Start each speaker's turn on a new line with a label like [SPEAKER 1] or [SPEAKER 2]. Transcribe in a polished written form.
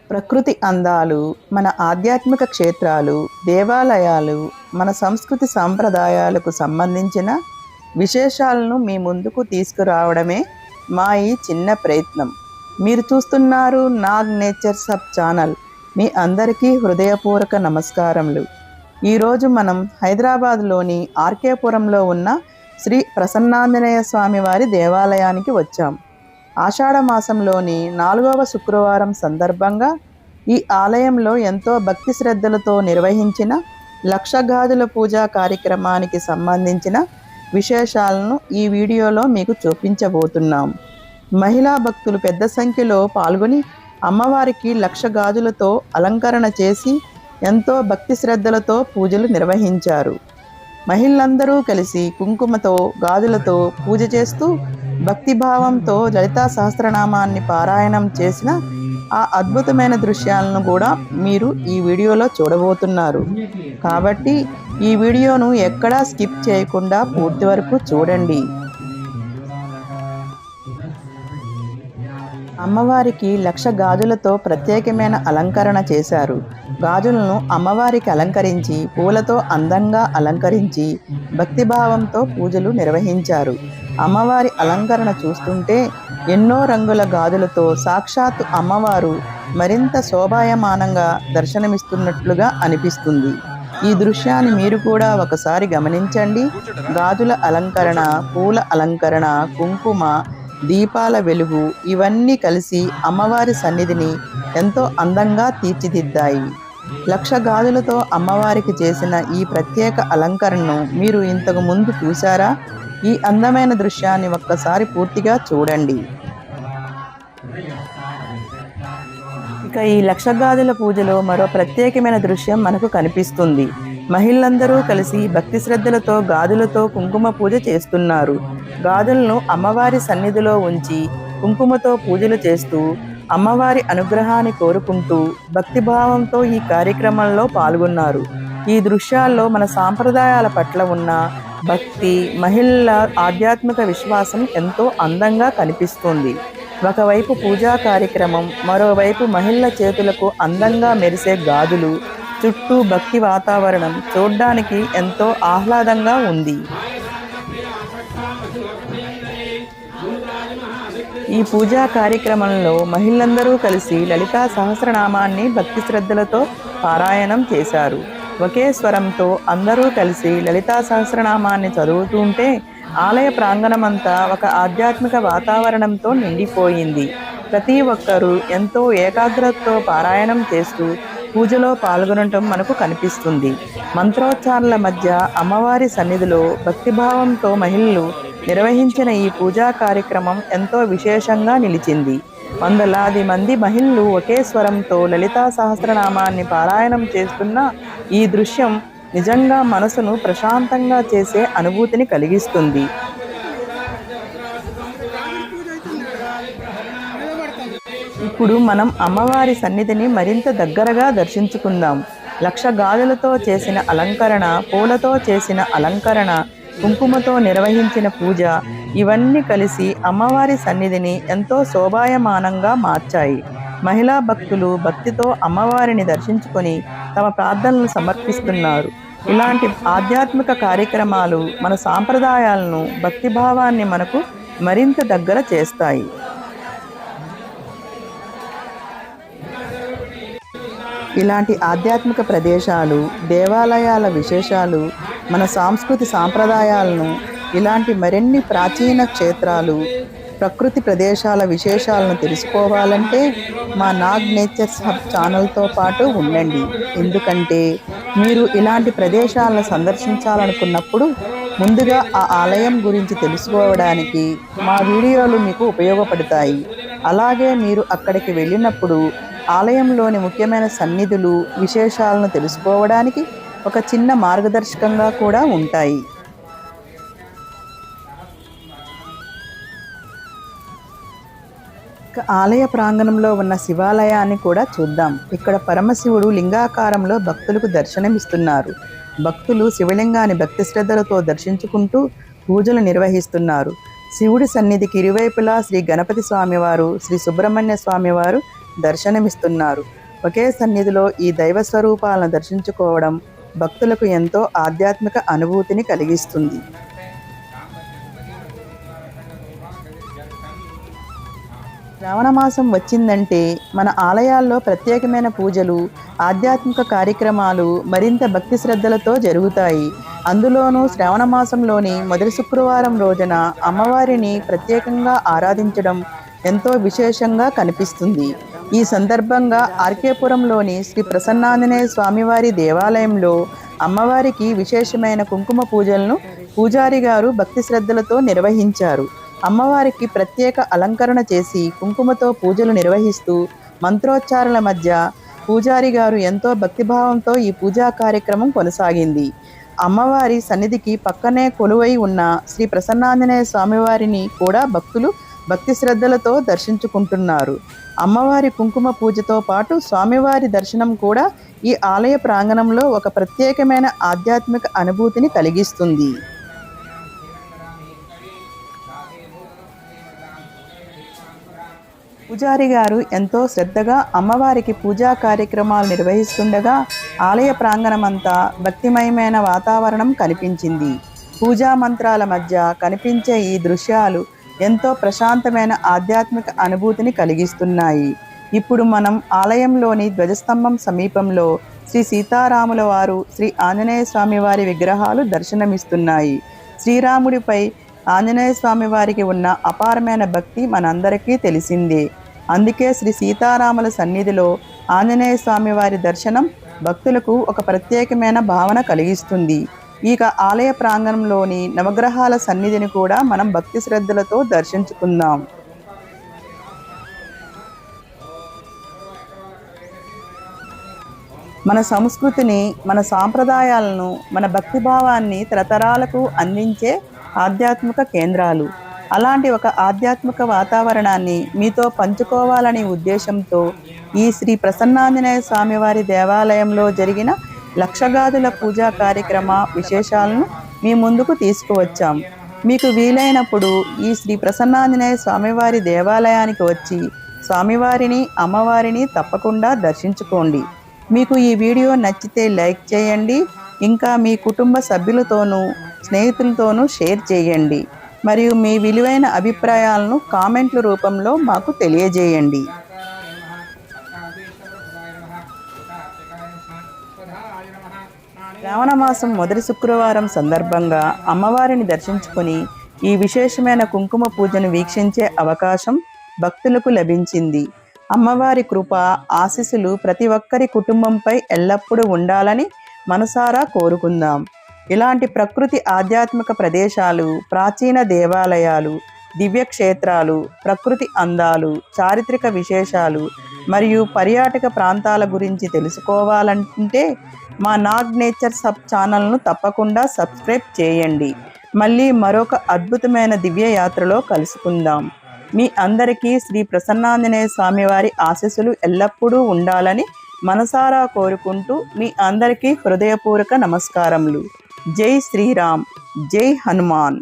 [SPEAKER 1] ప్రకృతి అందాలు, మన ఆధ్యాత్మిక క్షేత్రాలు, దేవాలయాలు, మన సంస్కృతి సాంప్రదాయాలకు సంబంధించిన విశేషాలను మీ ముందుకు తీసుకురావడమే మా ఈ చిన్న ప్రయత్నం. మీరు చూస్తున్నారు నాగ్ నేచర్స్ హబ్ ఛానల్. మీ అందరికీ హృదయపూర్వక నమస్కారములు. ఈరోజు మనం హైదరాబాద్లోని ఆర్కేపురంలో ఉన్న శ్రీ ప్రసన్నాంజనేయ స్వామి వారి దేవాలయానికి వచ్చాం. ఆషాఢ మాసంలోని 4వ శుక్రవారం సందర్భంగా ఈ ఆలయంలో ఎంతో భక్తి శ్రద్ధలతో నిర్వహించిన లక్షగాజుల పూజా కార్యక్రమానికి సంబంధించిన విశేషాలను ఈ వీడియోలో మీకు చూపించబోతున్నాం. మహిళా భక్తులు పెద్ద సంఖ్యలో పాల్గొని అమ్మవారికి లక్షగాజులతో అలంకరణ చేసి ఎంతో భక్తి శ్రద్ధలతో పూజలు నిర్వహించారు. మహిళలందరూ కలిసి కుంకుమతో గాజులతో పూజ చేస్తూ భక్తిభావంతో లలితా సహస్రనామాన్ని పారాయణం చేసిన ఆ అద్భుతమైన దృశ్యాలను కూడా మీరు ఈ వీడియోలో చూడబోతున్నారు. కాబట్టి ఈ వీడియోను ఎక్కడా స్కిప్ చేయకుండా పూర్తి వరకు చూడండి. అమ్మవారికి లక్ష గాజులతో ప్రత్యేకమైన అలంకరణ చేశారు. గాజులను అమ్మవారికి అలంకరించి పూలతో అందంగా అలంకరించి భక్తిభావంతో పూజలు నిర్వహించారు. అమ్మవారి అలంకరణ చూస్తుంటే ఎన్నో రంగుల గాజులతో సాక్షాత్తు అమ్మవారు మరింత శోభాయమానంగా దర్శనమిస్తున్నట్లుగా అనిపిస్తుంది. ఈ దృశ్యాన్ని మీరు కూడా ఒకసారి గమనించండి. గాజుల అలంకరణ, పూల అలంకరణ, కుంకుమ, దీపాల వెలుగు ఇవన్నీ కలిసి అమ్మవారి సన్నిధిని ఎంతో అందంగా తీర్చిదిద్దాయి. లక్ష గాజులతో అమ్మవారికి చేసిన ఈ ప్రత్యేక అలంకరణను మీరు ఇంతకు ముందు చూసారా? ఈ అందమైన దృశ్యాన్ని ఒక్కసారి పూర్తిగా చూడండి. ఇక ఈ లక్ష గాజుల పూజలో మరో ప్రత్యేకమైన దృశ్యం మనకు కనిపిస్తుంది. మహిళలందరూ కలిసి భక్తి శ్రద్ధలతో గాజులతో కుంకుమ పూజ చేస్తున్నారు. గాజులను అమ్మవారి సన్నిధిలో ఉంచి కుంకుమతో పూజలు చేస్తూ అమ్మవారి అనుగ్రహాన్ని కోరుకుంటూ భక్తిభావంతో ఈ కార్యక్రమంలో పాల్గొన్నారు. ఈ దృశ్యాల్లో మన సాంప్రదాయాల పట్ల ఉన్న భక్తి, మహిళల ఆధ్యాత్మిక విశ్వాసం ఎంతో అందంగా కనిపిస్తుంది. ఒకవైపు పూజా కార్యక్రమం, మరోవైపు మహిళల చేతులకు అందంగా మెరిసే గాజులు, చుట్టూ భక్తి వాతావరణం చూడ్డానికి ఎంతో ఆహ్లాదంగా ఉంది. ఈ పూజా కార్యక్రమంలో మహిళలందరూ కలిసి లలితా సహస్రనామాన్ని భక్తి శ్రద్ధలతో పారాయణం చేశారు. ఒకే స్వరంతో అందరూ కలిసి లలితా సహస్రనామాన్ని చదువుతుంటే ఆలయ ప్రాంగణమంతా ఒక ఆధ్యాత్మిక వాతావరణంతో నిండిపోయింది. ప్రతి ఒక్కరూ ఎంతో ఏకాగ్రతతో పారాయణం చేస్తూ పూజలో పాల్గొనటం మనకు కనిపిస్తుంది. మంత్రోచ్చారణల మధ్య అమ్మవారి సన్నిధిలో భక్తిభావంతో మహిళలు నిర్వహించిన ఈ పూజా కార్యక్రమం ఎంతో విశేషంగా నిలిచింది. వందలాది మంది మహిళలు ఒకే స్వరంతో లలితా సహస్రనామాన్ని పారాయణం చేస్తున్న ఈ దృశ్యం నిజంగా మనసును ప్రశాంతంగా చేసే అనుభూతిని కలిగిస్తుంది. ఇప్పుడు మనం అమ్మవారి సన్నిధిని మరింత దగ్గరగా దర్శించుకుందాం. లక్ష గాజులతో చేసిన అలంకరణ, పూలతో చేసిన అలంకరణ, కుంకుమతో నిర్వహించిన పూజ ఇవన్నీ కలిసి అమ్మవారి సన్నిధిని ఎంతో శోభాయమానంగా మార్చాయి. మహిళా భక్తులు భక్తితో అమ్మవారిని దర్శించుకొని తమ ప్రార్థనలు సమర్పిస్తున్నారు. ఇలాంటి ఆధ్యాత్మిక కార్యక్రమాలు మన సాంప్రదాయాలను, భక్తిభావాన్ని మనకు మరింత దగ్గర చేస్తాయి. ఇలాంటి ఆధ్యాత్మిక ప్రదేశాలు, దేవాలయాల విశేషాలు, మన సాంస్కృతి సాంప్రదాయాలను, ఇలాంటి మరిన్ని ప్రాచీన క్షేత్రాలు, ప్రకృతి ప్రదేశాల విశేషాలను తెలుసుకోవాలంటే మా నాగ్ నేచర్స్ హబ్ ఛానల్తో పాటు ఉండండి. ఎందుకంటే మీరు ఇలాంటి ప్రదేశాలను సందర్శించాలనుకున్నప్పుడు ముందుగా ఆ ఆలయం గురించి తెలుసుకోవడానికి మా వీడియోలు మీకు ఉపయోగపడతాయి. అలాగే మీరు అక్కడికి వెళ్ళినప్పుడు ఆలయంలోని ముఖ్యమైన సన్నిధులు, విశేషాలను తెలుసుకోవడానికి ఒక చిన్న మార్గదర్శకంగా కూడా ఉంటాయి. ఆలయ ప్రాంగణంలో ఉన్న శివాలయాన్ని కూడా చూద్దాం. ఇక్కడ పరమశివుడు లింగాకారంలో భక్తులకు దర్శనమిస్తున్నారు. భక్తులు శివలింగాన్ని భక్తి శ్రద్ధలతో దర్శించుకుంటూ పూజలు నిర్వహిస్తున్నారు. శివుడి సన్నిధికి ఇరువైపులా శ్రీ గణపతి స్వామివారు, శ్రీ సుబ్రహ్మణ్య స్వామివారు దర్శనమిస్తున్నారు. ఒకే సన్నిధిలో ఈ దైవ స్వరూపాలను దర్శించుకోవడం భక్తులకు ఎంతో ఆధ్యాత్మిక అనుభూతిని కలిగిస్తుంది. శ్రావణ మాసం వచ్చిందంటే మన ఆలయాల్లో ప్రత్యేకమైన పూజలు, ఆధ్యాత్మిక కార్యక్రమాలు మరింత భక్తి శ్రద్ధలతో జరుగుతాయి. అందులోనూ శ్రావణ మాసంలోని మొదటి శుక్రవారం రోజున అమ్మవారిని ప్రత్యేకంగా ఆరాధించడం ఎంతో విశేషంగా కనిపిస్తుంది. ఈ సందర్భంగా ఆర్కేపురంలోని శ్రీ ప్రసన్నాంజనేయ స్వామివారి దేవాలయంలో అమ్మవారికి విశేషమైన కుంకుమ పూజలను పూజారి గారు భక్తి శ్రద్ధలతో నిర్వహించారు. అమ్మవారికి ప్రత్యేక అలంకరణ చేసి కుంకుమతో పూజలు నిర్వహిస్తూ మంత్రోచ్చారణల మధ్య పూజారి గారు ఎంతో భక్తిభావంతో ఈ పూజా కార్యక్రమం కొనసాగింది. అమ్మవారి సన్నిధికి పక్కనే కొలువై ఉన్న శ్రీ ప్రసన్నాంజనేయ స్వామివారిని కూడా భక్తులు భక్తి శ్రద్ధలతో దర్శించుకుంటున్నారు. అమ్మవారి కుంకుమ పూజతో పాటు స్వామివారి దర్శనం కూడా ఈ ఆలయ ప్రాంగణంలో ఒక ప్రత్యేకమైన ఆధ్యాత్మిక అనుభూతిని కలిగిస్తుంది. పూజారి గారు ఎంతో శ్రద్ధగా అమ్మవారికి పూజా కార్యక్రమాలు నిర్వహిస్తుండగా ఆలయ ప్రాంగణమంతా భక్తిమయమైన వాతావరణం కనిపించింది. పూజా మంత్రాల మధ్య కనిపించే ఈ దృశ్యాలు ఎంతో ప్రశాంతమైన ఆధ్యాత్మిక అనుభూతిని కలిగిస్తున్నాయి. ఇప్పుడు మనం ఆలయంలోని ధ్వజస్తంభం సమీపంలో శ్రీ సీతారాముల వారు, శ్రీ ఆంజనేయ స్వామి వారి విగ్రహాలు దర్శనమిస్తున్నాయి. శ్రీరాముడిపై ఆంజనేయ స్వామి వారికి ఉన్న అపారమైన భక్తి మనందరికీ తెలిసిందే. అందుకే శ్రీ సీతారాముల సన్నిధిలో ఆంజనేయ స్వామి వారి దర్శనం భక్తులకు ఒక ప్రత్యేకమైన భావన కలిగిస్తుంది. ఇక ఆలయ ప్రాంగణంలోని నవగ్రహాల సన్నిధిని కూడా మనం భక్తి శ్రద్ధలతో దర్శించుకుందాం. మన సంస్కృతిని, మన సాంప్రదాయాలను, మన భక్తిభావాన్ని తరతరాలకు అందించే ఆధ్యాత్మిక కేంద్రాలు. అలాంటి ఒక ఆధ్యాత్మిక వాతావరణాన్ని మీతో పంచుకోవాలనే ఉద్దేశంతో ఈ శ్రీ ప్రసన్నాంజనేయ స్వామివారి దేవాలయంలో జరిగిన లక్షగాదుల పూజా కార్యక్రమ విశేషాలను మీ ముందుకు తీసుకువచ్చాం. మీకు వీలైనప్పుడు ఈ శ్రీ ప్రసన్నాంజనేయ స్వామివారి దేవాలయానికి వచ్చి స్వామివారిని, అమ్మవారిని తప్పకుండా దర్శించుకోండి. మీకు ఈ వీడియో నచ్చితే లైక్ చేయండి. ఇంకా మీ కుటుంబ సభ్యులతోనూ స్నేహితులతోనూ షేర్ చేయండి. మరియు మీ విలువైన అభిప్రాయాలను కామెంట్ల రూపంలో మాకు తెలియజేయండి. శ్రావణ మాసం మొదటి శుక్రవారం సందర్భంగా అమ్మవారిని దర్శించుకొని ఈ విశేషమైన కుంకుమ పూజను వీక్షించే అవకాశం భక్తులకు లభించింది. అమ్మవారి కృప, ఆశీస్సులు ప్రతి ఒక్కరి కుటుంబంపై ఎల్లప్పుడూ ఉండాలని మనసారా కోరుకుందాం. ఇలాంటి ప్రకృతి ఆధ్యాత్మిక ప్రదేశాలు, ప్రాచీన దేవాలయాలు, దివ్యక్షేత్రాలు, ప్రకృతి అందాలు, చారిత్రక విశేషాలు మరియు పర్యాటక ప్రాంతాల గురించి తెలుసుకోవాలంటే మా నాగ్ నేచర్ సబ్ ఛానల్ను తప్పకుండా సబ్స్క్రైబ్ చేయండి. మళ్ళీ మరొక అద్భుతమైన దివ్య యాత్రలో కలుసుకుందాం. మీ అందరికీ శ్రీ ప్రసన్నాంజనేయ స్వామివారి ఆశీస్సులు ఎల్లప్పుడూ ఉండాలని మనసారా కోరుకుంటూ మీ అందరికీ హృదయపూర్వక నమస్కారములు. జై శ్రీరామ్, జై హనుమాన్.